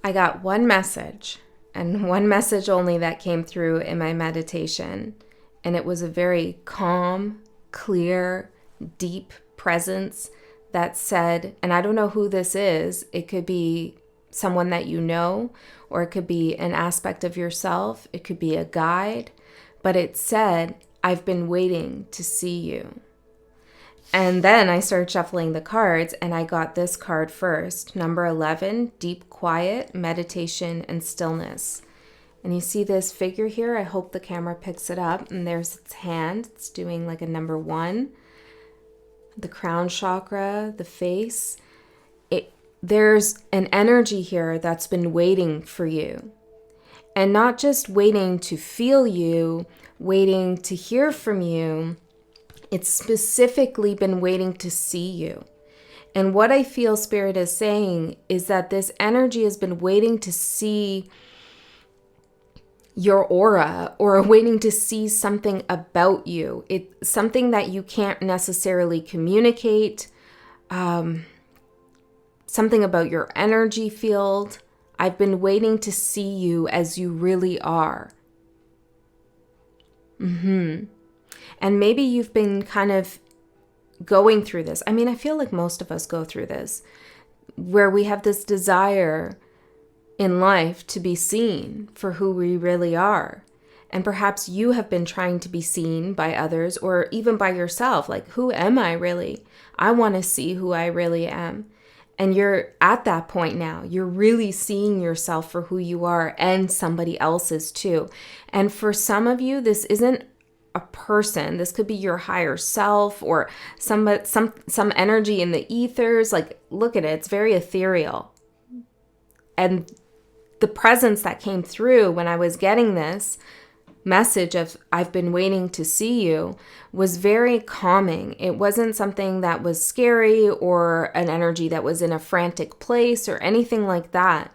I got one message, and one message only that came through in my meditation. And it was a very calm, clear, deep presence that said, and I don't know who this is, it could be someone that you know, or it could be an aspect of yourself, it could be a guide, but it said, I've been waiting to see you. And then I started shuffling the cards, and I got this card first, number 11, deep quiet, meditation, and stillness. And you see this figure here? I hope the camera picks it up. And there's its hand. It's doing like a number 1. The crown chakra, the face. There's an energy here that's been waiting for you. And not just waiting to feel you, waiting to hear from you. It's specifically been waiting to see you. And what I feel Spirit is saying is that this energy has been waiting to see your aura, or waiting to see something about you. It's something that you can't necessarily communicate, something about your energy field. I've been waiting to see you as you really are. And maybe you've been kind of going through this. I mean, I feel like most of us go through this, where we have this desire in life to be seen for who we really are. And perhaps you have been trying to be seen by others, or even by yourself. Like, who am I really? I want to see who I really am. And you're at that point now. You're really seeing yourself for who you are, and somebody else's too. And for some of you, this isn't a person. This could be your higher self, or some energy in the ethers. Like, look at it. It's very ethereal. And the presence that came through when I was getting this message of I've been waiting to see you was very calming. It wasn't something that was scary, or an energy that was in a frantic place, or anything like that.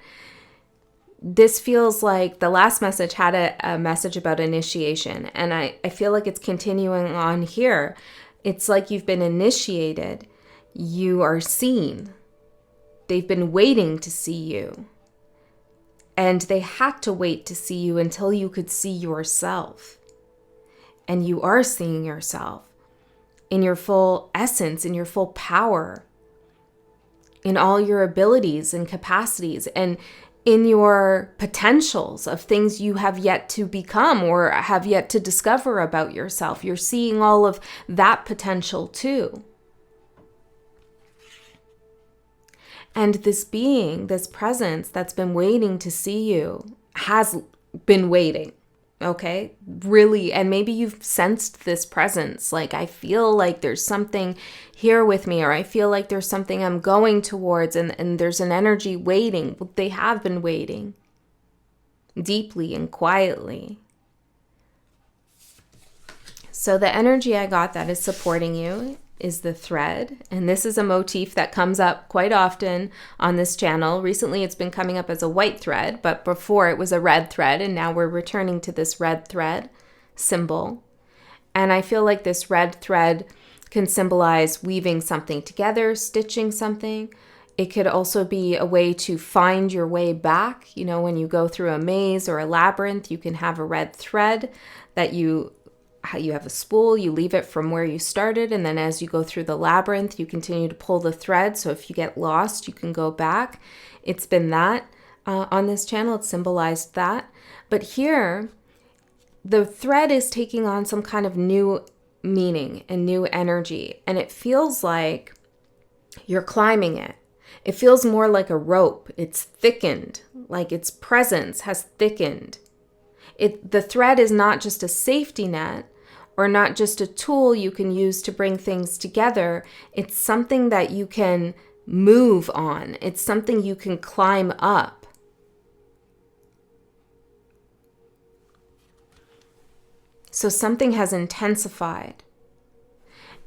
This feels like the last message had a message about initiation. And I feel like it's continuing on here. It's like you've been initiated. You are seen. They've been waiting to see you. And they had to wait to see you until you could see yourself. And you are seeing yourself in your full essence, in your full power, in all your abilities and capacities, and in your potentials of things you have yet to become or have yet to discover about yourself. You're seeing all of that potential too. And this being, this presence that's been waiting to see you has been waiting, okay? Really, and maybe you've sensed this presence. Like, I feel like there's something here with me, or I feel like there's something I'm going towards, and there's an energy waiting. Well, they have been waiting deeply and quietly. So the energy I got that is supporting you is the thread. And this is a motif that comes up quite often on this channel. Recently, it's been coming up as a white thread, but before it was a red thread, and now we're returning to this red thread symbol. And I feel like this red thread can symbolize weaving something together, stitching something. It could also be a way to find your way back. You know, when you go through a maze or a labyrinth, you can have a red thread that you have a spool, you leave it from where you started, and then as you go through the labyrinth, you continue to pull the thread. So if you get lost, you can go back. It's been that on this channel. It's symbolized that. But here, the thread is taking on some kind of new meaning and new energy, and it feels like you're climbing it. It feels more like a rope. It's thickened, like its presence has thickened. The thread is not just a safety net, or not just a tool you can use to bring things together. It's something that you can move on. It's something you can climb up. So something has intensified.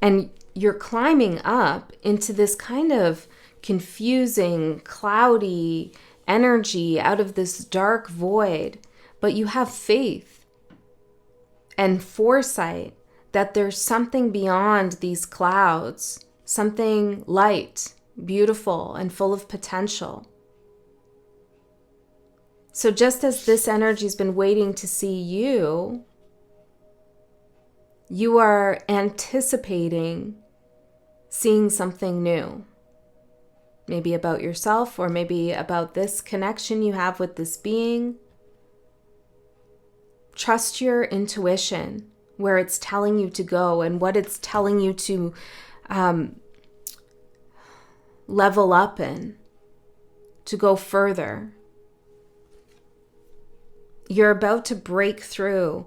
And you're climbing up into this kind of confusing, cloudy energy out of this dark void. But you have faith and foresight that there's something beyond these clouds, something light, beautiful, and full of potential. So just as this energy's been waiting to see you, you are anticipating seeing something new. Maybe about yourself, or maybe about this connection you have with this being. Trust your intuition, where it's telling you to go and what it's telling you to level up in, to go further. You're about to break through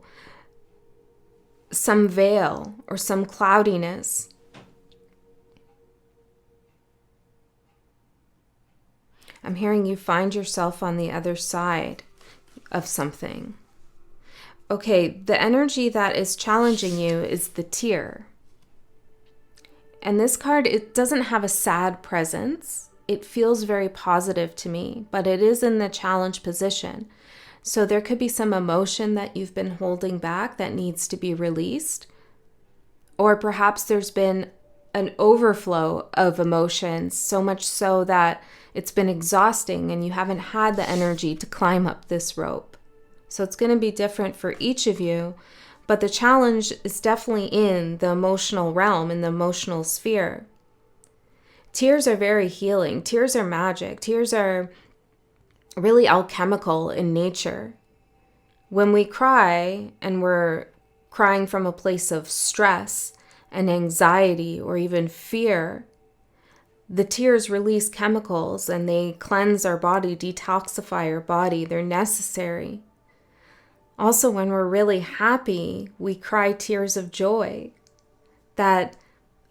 some veil or some cloudiness. I'm hearing you find yourself on the other side of something. Okay, the energy that is challenging you is the tear. And this card, it doesn't have a sad presence. It feels very positive to me, but it is in the challenge position. So there could be some emotion that you've been holding back that needs to be released. Or perhaps there's been an overflow of emotions, so much so that it's been exhausting and you haven't had the energy to climb up this rope. So it's going to be different for each of you, but the challenge is definitely in the emotional realm, in the emotional sphere. Tears are very healing. Tears are magic. Tears are really alchemical in nature. When we cry, and we're crying from a place of stress and anxiety or even fear, the tears release chemicals and they cleanse our body, detoxify our body. They're necessary. Also, when we're really happy, we cry tears of joy. That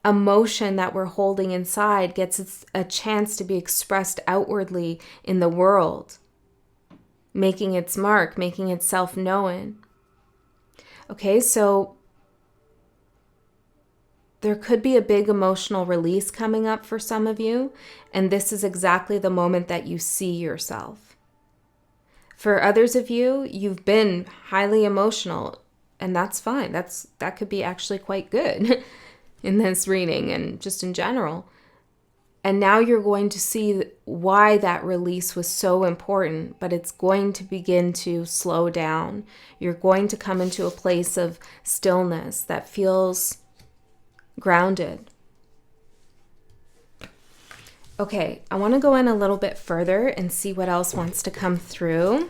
emotion that we're holding inside gets a chance to be expressed outwardly in the world, making its mark, making itself known. Okay, so there could be a big emotional release coming up for some of you, and this is exactly the moment that you see yourself. For others of you, you've been highly emotional, and that's fine. That could be actually quite good in this reading and just in general. And now you're going to see why that release was so important, but it's going to begin to slow down. You're going to come into a place of stillness that feels grounded. Okay, I want to go in a little bit further and see what else wants to come through.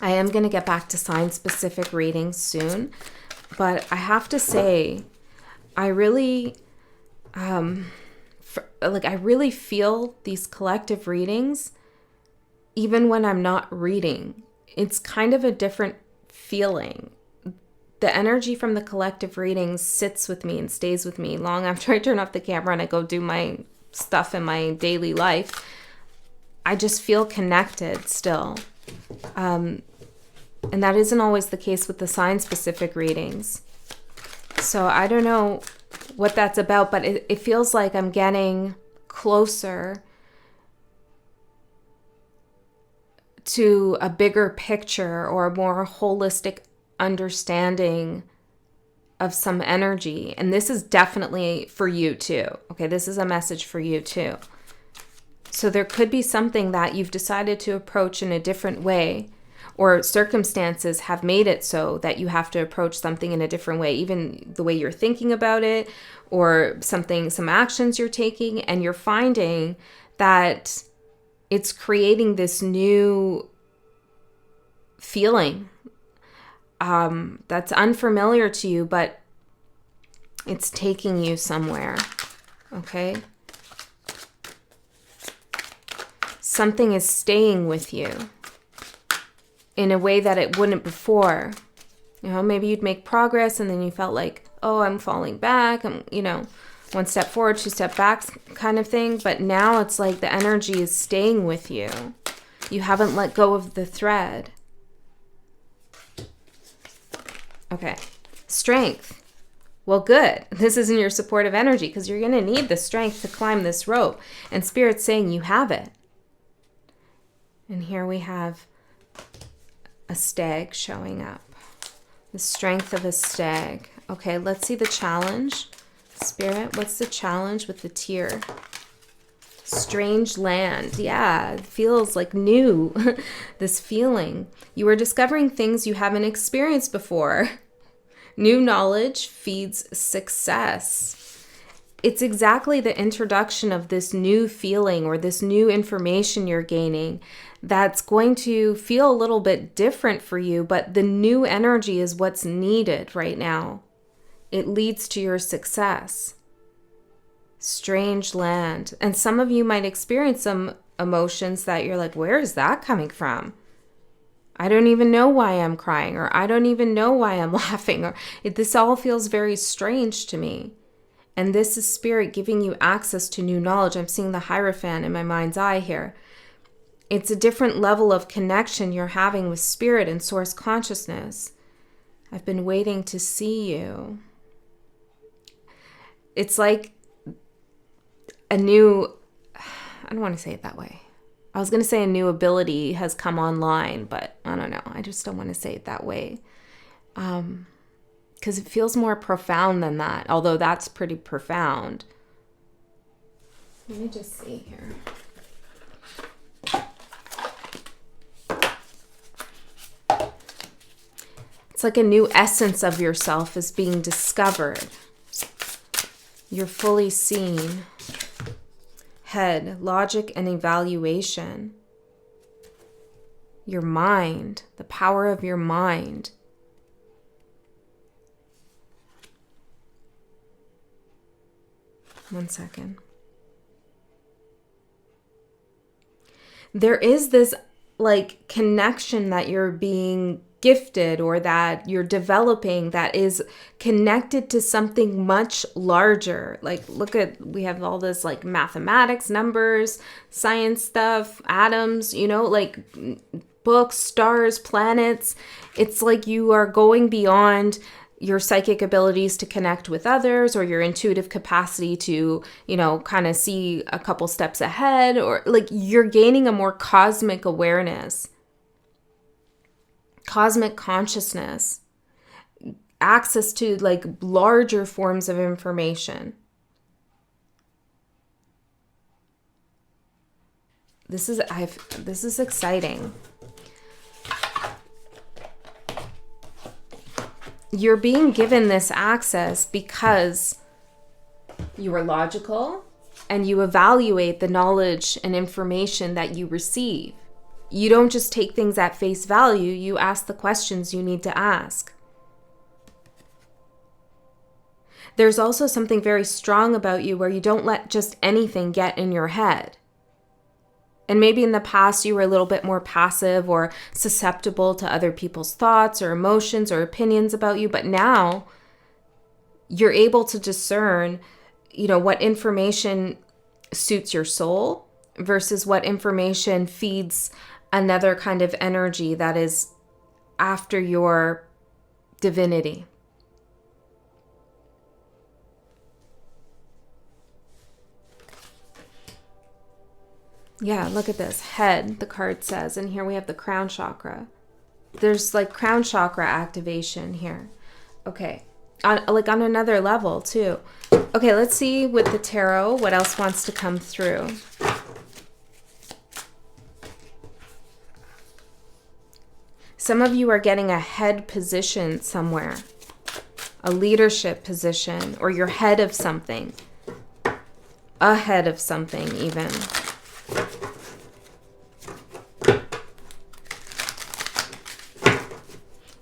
I am going to get back to sign-specific readings soon, but I have to say, I really feel these collective readings even when I'm not reading. It's kind of a different feeling. The energy from the collective readings sits with me and stays with me long after I turn off the camera and I go do my stuff in my daily life. I just feel connected still. And that isn't always the case with the sign-specific readings. So I don't know what that's about, but it feels like I'm getting closer to a bigger picture or a more holistic understanding of some energy. And this is definitely for you too. Okay, this is a message for you too. So there could be something that you've decided to approach in a different way, or circumstances have made it so that you have to approach something in a different way, even the way you're thinking about it, or some actions you're taking, and you're finding that it's creating this new feeling that's unfamiliar to you, but it's taking you somewhere, okay? Something is staying with you in a way that it wouldn't before. You know, maybe you'd make progress and then you felt like, oh, I'm falling back. I'm, one step forward, two step back kind of thing. But now it's like the energy is staying with you. You haven't let go of the thread. Okay. Strength. Well, good. This isn't your supportive energy because you're going to need the strength to climb this rope. And Spirit's saying you have it. And here we have a stag showing up. The strength of a stag. Okay, let's see the challenge. Spirit, what's the challenge with the tear? Strange land. Yeah, it feels like new. This feeling. You are discovering things you haven't experienced before. New knowledge feeds success. It's exactly the introduction of this new feeling or this new information you're gaining that's going to feel a little bit different for you, but the new energy is what's needed right now. It leads to your success. Strange land. And some of you might experience some emotions that you're like, where is that coming from? I don't even know why I'm crying, or I don't even know why I'm laughing, or this all feels very strange to me. And this is spirit giving you access to new knowledge. I'm seeing the Hierophant in my mind's eye here. It's a different level of connection you're having with spirit and source consciousness. I've been waiting to see you. It's like a new, I don't want to say it that way. I was going to say a new ability has come online, but I don't know. I just don't want to say it that way. Because it feels more profound than that, although that's pretty profound. Let me just see here. It's like a new essence of yourself is being discovered. You're fully seen. Head, logic, and evaluation. Your mind, the power of your mind. One second. There is this like connection that you're being gifted or that you're developing that is connected to something much larger. Like, look at, we have all this like mathematics, numbers, science stuff, atoms, like books, stars, planets. It's like you are going beyond your psychic abilities to connect with others or your intuitive capacity to, kind of see a couple steps ahead, or like you're gaining a more cosmic awareness. Cosmic consciousness, access to like larger forms of information. This is exciting. You're being given this access because you are logical and you evaluate the knowledge and information that you receive. You don't just take things at face value, you ask the questions you need to ask. There's also something very strong about you where you don't let just anything get in your head. And maybe in the past you were a little bit more passive or susceptible to other people's thoughts or emotions or opinions about you, but now you're able to discern, what information suits your soul versus what information feeds another kind of energy that is after your divinity. Yeah, look at this. Head, the card says, and here we have the crown chakra. There's like crown chakra activation here. Okay, on another level too. Okay, let's see with the tarot what else wants to come through. Some of you are getting a head position somewhere, a leadership position, or you're head of something, ahead of something even.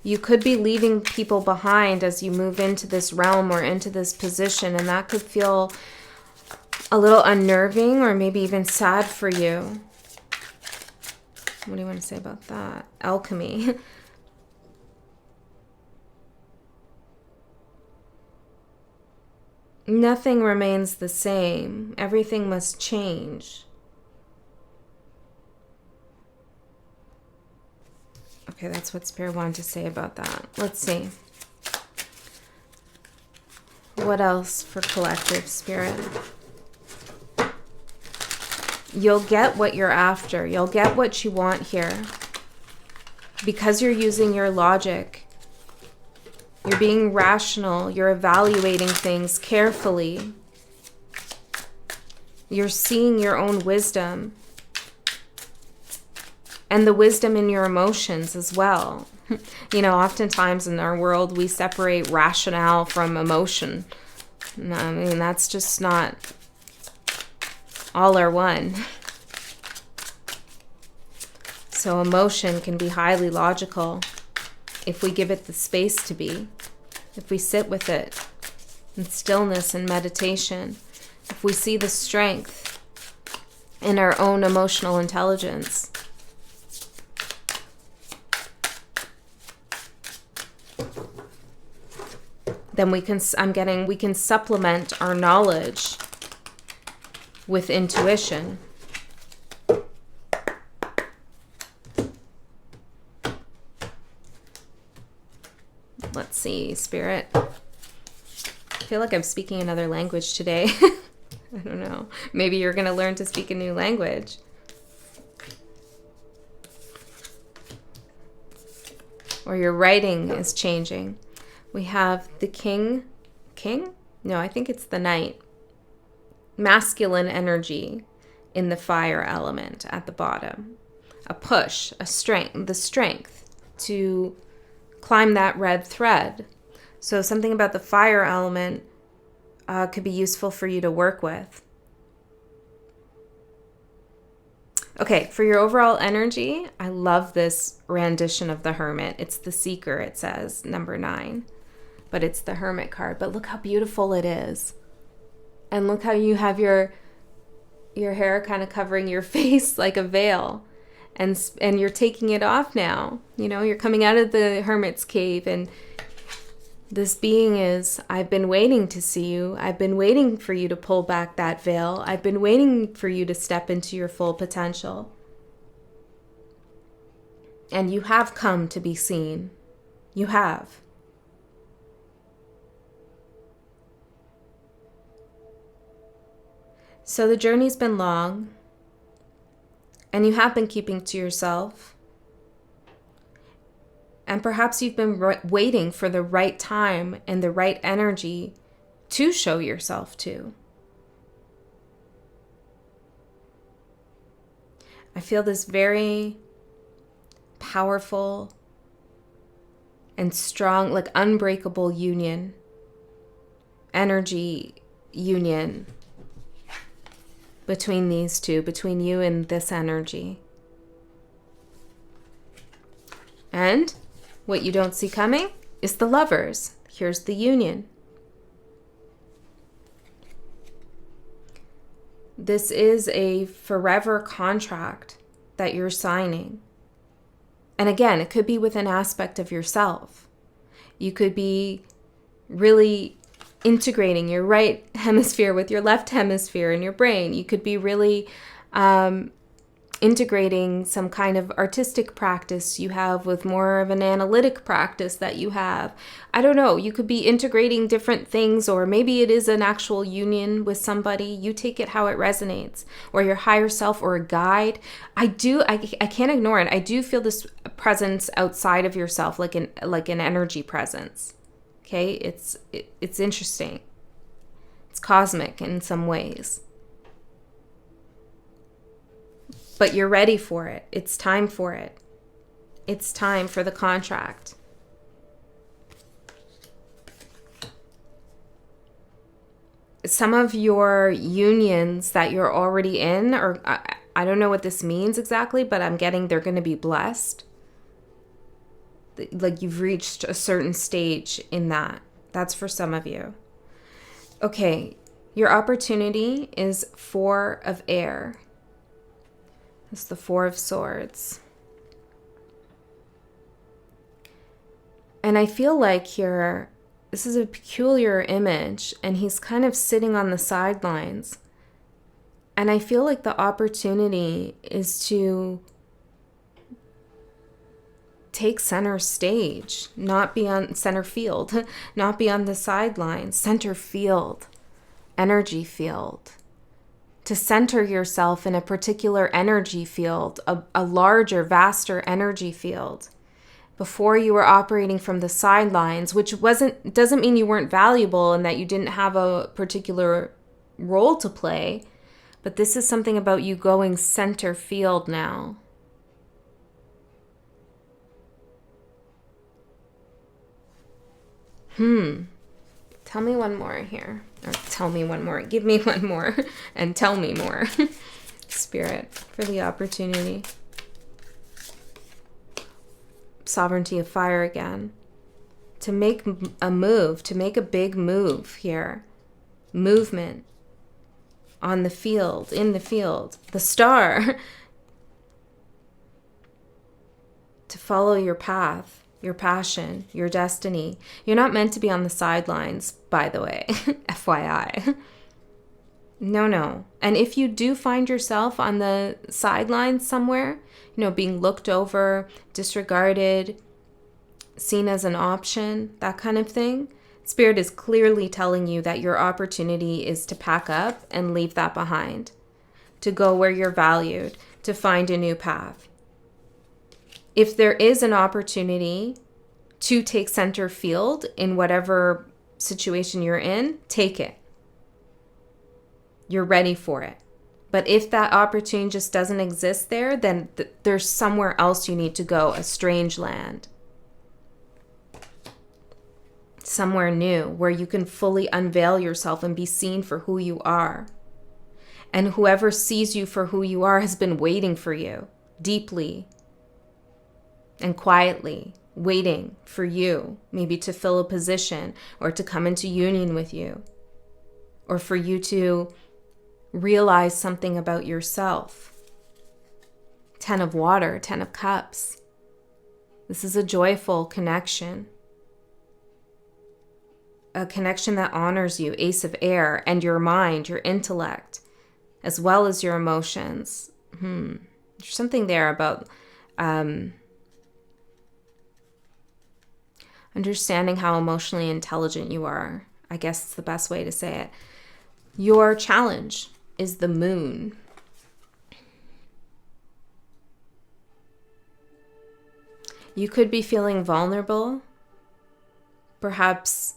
You could be leaving people behind as you move into this realm or into this position, and that could feel a little unnerving or maybe even sad for you. What do you want to say about that? Alchemy. Nothing remains the same. Everything must change. Okay, that's what Spirit wanted to say about that. Let's see. What else for collective, Spirit? You'll get what you're after. You'll get what you want here. Because you're using your logic. You're being rational. You're evaluating things carefully. You're seeing your own wisdom and the wisdom in your emotions as well. You know, oftentimes in our world, we separate rationale from emotion. I mean, that's just not all are one. So emotion can be highly logical if we give it the space to be, if we sit with it in stillness and meditation, if we see the strength in our own emotional intelligence. Then we can supplement our knowledge with intuition. Let's see, Spirit. I feel like I'm speaking another language today. I don't know. Maybe you're going to learn to speak a new language. Or your writing is changing. We have the king? No, I think it's the knight. Masculine energy in the fire element at the bottom. A push, a strength, the strength to climb that red thread. So something about the fire element could be useful for you to work with. Okay, for your overall energy, I love this rendition of the Hermit. It's the Seeker, it says, number 9. But it's the Hermit card. But look how beautiful it is. And look how you have your hair kind of covering your face like a veil. And you're taking it off now. You know, you're coming out of the Hermit's cave, and this being is, I've been waiting to see you. I've been waiting for you to pull back that veil. I've been waiting for you to step into your full potential. And you have come to be seen. You have. So the journey's been long, and you have been keeping to yourself. And perhaps you've been waiting for the right time and the right energy to show yourself to. I feel this very powerful and strong, like unbreakable union, energy union between these two, between you and this energy. And what you don't see coming is the Lovers. Here's the union. This is a forever contract that you're signing. And again, it could be with an aspect of yourself. You could be really integrating your right hemisphere with your left hemisphere in your brain. You could be really integrating some kind of artistic practice you have with more of an analytic practice that you have. I don't know. You could be integrating different things, or maybe it is an actual union with somebody. You take it how it resonates, or your higher self, or a guide. I can't ignore it. I do feel this presence outside of yourself, like an energy presence. Okay, it's interesting. It's cosmic in some ways. But you're ready for it. It's time for it. It's time for the contract. Some of your unions that you're already in, or I don't know what this means exactly, but I'm getting they're going to be blessed. Like you've reached a certain stage in that. That's for some of you. Okay, your opportunity is 4 of air. It's the 4 of Swords. And I feel like here, this is a peculiar image, and he's kind of sitting on the sidelines. And I feel like the opportunity is to take center stage, not be on center field, not be on the sidelines, center field, energy field. To center yourself in a particular energy field, a larger, vaster energy field. Before you were operating from the sidelines, which doesn't mean you weren't valuable and that you didn't have a particular role to play, But this is something about you going center field now. Tell me one more here. Or tell me one more. Give me one more. And tell me more. Spirit, for the opportunity. Sovereignty of fire again. To make a move. To make a big move here. Movement. On the field. In the field. The star. To follow your path. Your passion, your destiny. You're not meant to be on the sidelines, by the way, FYI. No. And if you do find yourself on the sidelines somewhere, being looked over, disregarded, seen as an option, that kind of thing, Spirit is clearly telling you that your opportunity is to pack up and leave that behind, to go where you're valued, to find a new path. If there is an opportunity to take center field in whatever situation you're in, take it. You're ready for it. But if that opportunity just doesn't exist there, then there's somewhere else you need to go, a strange land. Somewhere new where you can fully unveil yourself and be seen for who you are. And whoever sees you for who you are has been waiting for you deeply and quietly, waiting for you, maybe to fill a position or to come into union with you, or for you to realize something about yourself. 10 of water, 10 of cups. This is a joyful connection. A connection that honors you, Ace of Air, and your mind, your intellect, as well as your emotions. There's something there about understanding how emotionally intelligent you are. I guess it's the best way to say it. Your challenge is the moon. You could be feeling vulnerable. Perhaps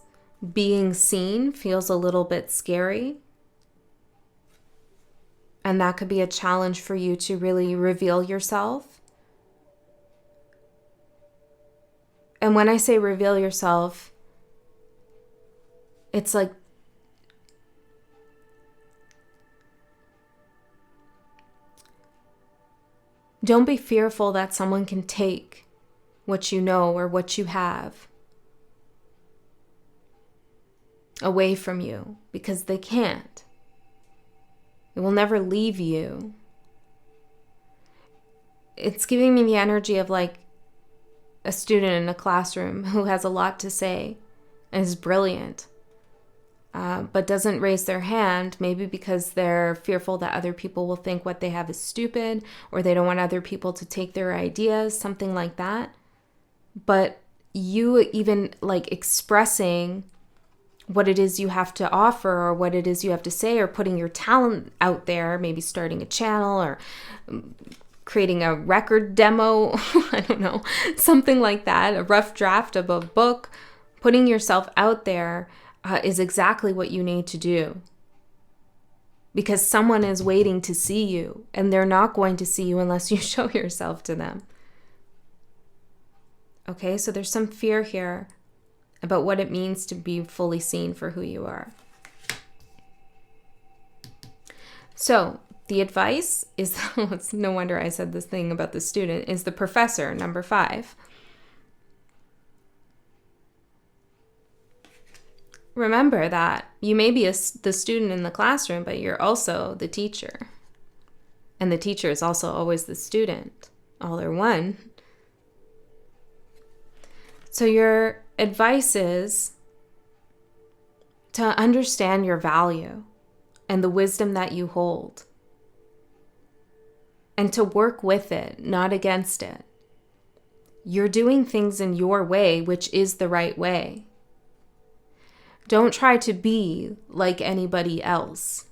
being seen feels a little bit scary. And that could be a challenge for you to really reveal yourself. And when I say reveal yourself, it's like don't be fearful that someone can take what you know or what you have away from you, because they can't. It will never leave you. It's giving me the energy of like a student in a classroom who has a lot to say and is brilliant, but doesn't raise their hand, maybe because they're fearful that other people will think what they have is stupid, or they don't want other people to take their ideas, something like that. But you even like expressing what it is you have to offer, or what it is you have to say, or putting your talent out there, maybe starting a channel or creating a record demo, I don't know, something like that, a rough draft of a book, putting yourself out there is exactly what you need to do. Because someone is waiting to see you, and they're not going to see you unless you show yourself to them. Okay, so there's some fear here about what it means to be fully seen for who you are. So the advice is, it's no wonder I said this thing about the student, is the professor, number 5. Remember that you may be the student in the classroom, but you're also the teacher. And the teacher is also always the student. All are one. So your advice is to understand your value and the wisdom that you hold, and to work with it, not against it. You're doing things in your way, which is the right way. Don't try to be like anybody else.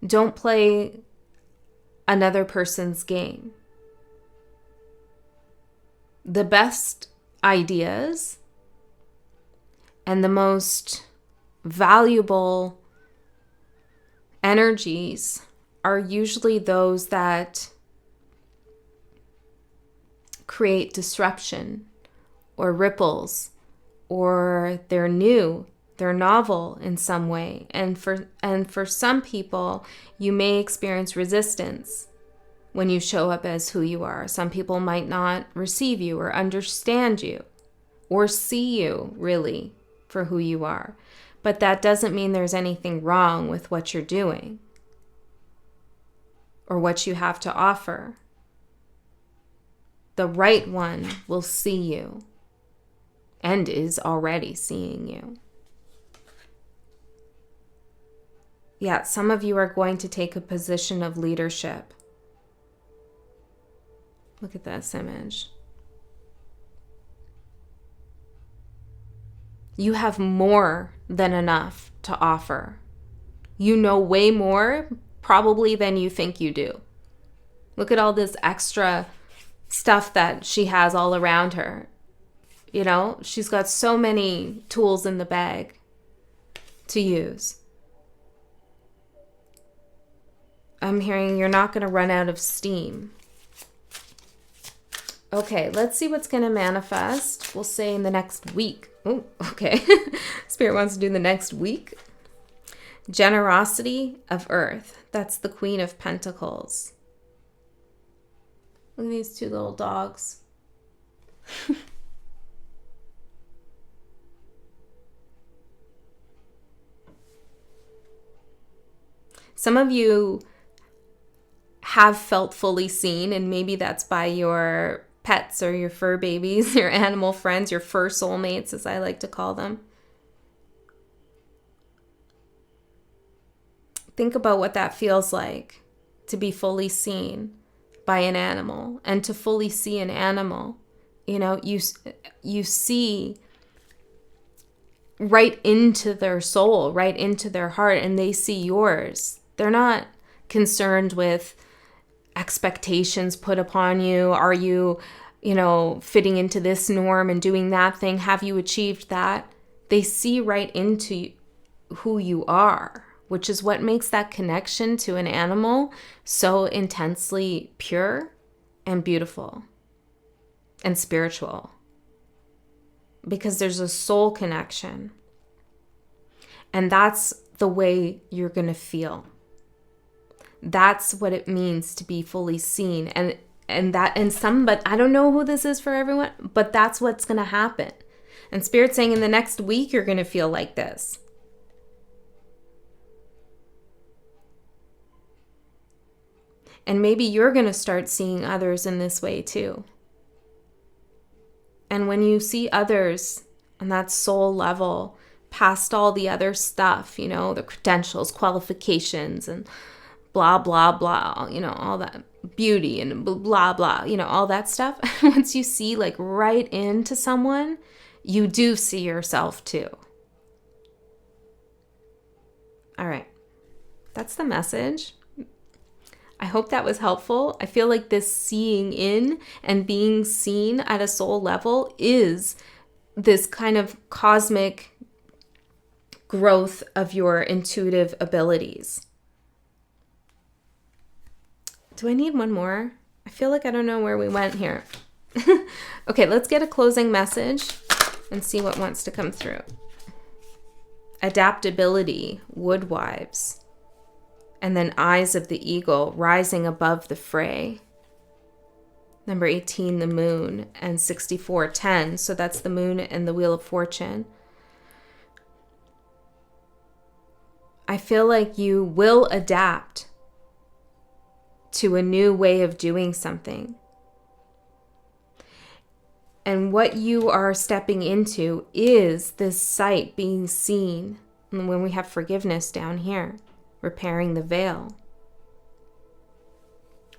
Don't play another person's game. The best ideas and the most valuable energies are usually those that create disruption or ripples, or they're new, they're novel in some way. And for some people, you may experience resistance when you show up as who you are. Some people might not receive you or understand you or see you really for who you are. But that doesn't mean there's anything wrong with what you're doing or what you have to offer. The right one will see you and is already seeing you. Yeah, some of you are going to take a position of leadership. Look at this image. You have more than enough to offer. You know way more probably than you think you do. Look at all this extra stuff that she has all around her. You know, she's got so many tools in the bag to use. I'm hearing you're not going to run out of steam. Okay, let's see what's going to manifest. We'll say in the next week. Oh, okay. Spirit wants to do the next week. Generosity of earth. That's the Queen of Pentacles. Look at these two little dogs. Some of you have felt fully seen, and maybe that's by your pets or your fur babies, your animal friends, your fur soulmates, as I like to call them. Think about what that feels like to be fully seen by an animal, and to fully see an animal. You know, you see right into their soul, right into their heart, and they see yours. They're not concerned with expectations put upon you. Are you, fitting into this norm and doing that thing? Have you achieved that? They see right into who you are, which is what makes that connection to an animal so intensely pure and beautiful and spiritual. Because there's a soul connection. And that's the way you're going to feel. That's what it means to be fully seen. But I don't know who this is for everyone, but that's what's going to happen. And Spirit's saying in the next week, you're going to feel like this. And maybe you're going to start seeing others in this way too. And when you see others on that soul level, past all the other stuff, the credentials, qualifications, and blah, blah, blah, all that beauty and blah, blah, all that stuff. Once you see like right into someone, you do see yourself too. All right. That's the message. I hope that was helpful. I feel like this seeing in and being seen at a soul level is this kind of cosmic growth of your intuitive abilities. Do I need one more? I feel like I don't know where we went here. Okay, let's get a closing message and see what wants to come through. Adaptability, woodwives. And then eyes of the eagle rising above the fray. Number 18, the moon, and 64, 10. So that's the moon and the wheel of fortune. I feel like you will adapt to a new way of doing something. And what you are stepping into is this sight being seen. And when we have forgiveness down here, repairing the veil.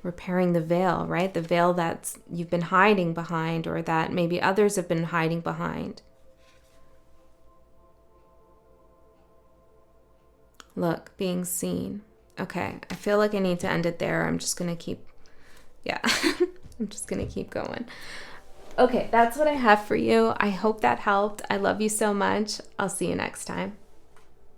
Repairing the veil, right? The veil that you've been hiding behind, or that maybe others have been hiding behind. Look, being seen. Okay, I feel like I need to end it there. I'm just going to keep going. Okay, that's what I have for you. I hope that helped. I love you so much. I'll see you next time.